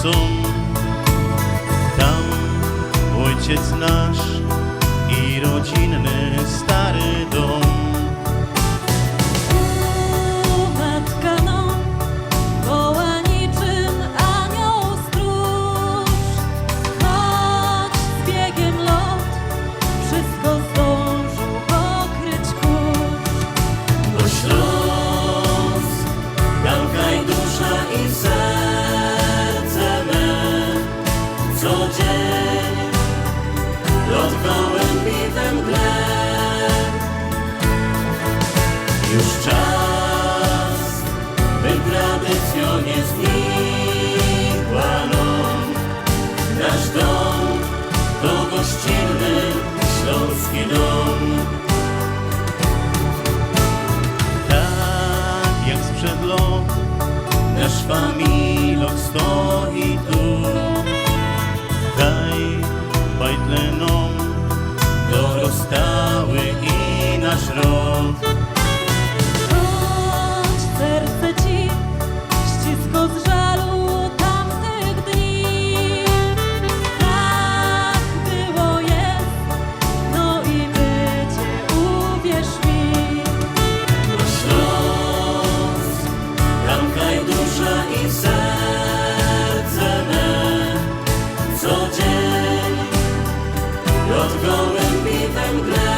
są. Tam ojciec nasz i rodzinny stary dom. Matka no woła niczym anioł stróż. Choć z biegiem lot wszystko zdążył pokryć kurz. Bo Śląsk, bramka i dusza i serce me, co dzień lot gołębi we mgle. Już czas, by tradycją nie znikła nam. Nasz dom to gościnny śląski dom. Tak jak sprzed lat Nasz familok stoi tu, daj bajtlenom dorostały i nasz rod. Choć serce ci ścisko z żalu tamtych dni. Tak było jest, no i będzie, uwierz mi. Bo Śląsk, bramka i dusza i serce me, co dzień lot gołębi we mgle.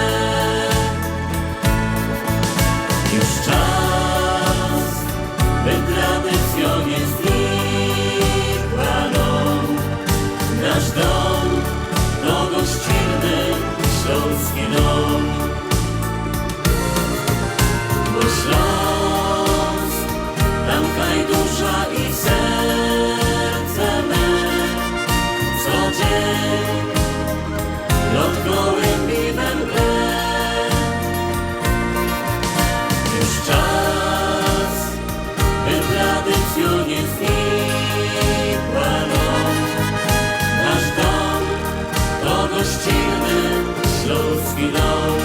Już czas, by tradycją nie znikła nam. Nasz dom to gościnny śląski dom. Bo Śląsk, bramka i dusza i serce me, co dzień lot gołębi we mgle. Już czas, by tradycją nie znikła nam. Nasz dom to gościnny śląski dom.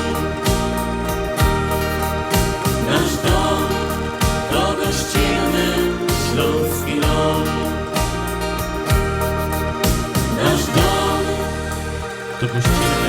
Nasz dom to gościnny śląski dom. Nasz dom to gościnny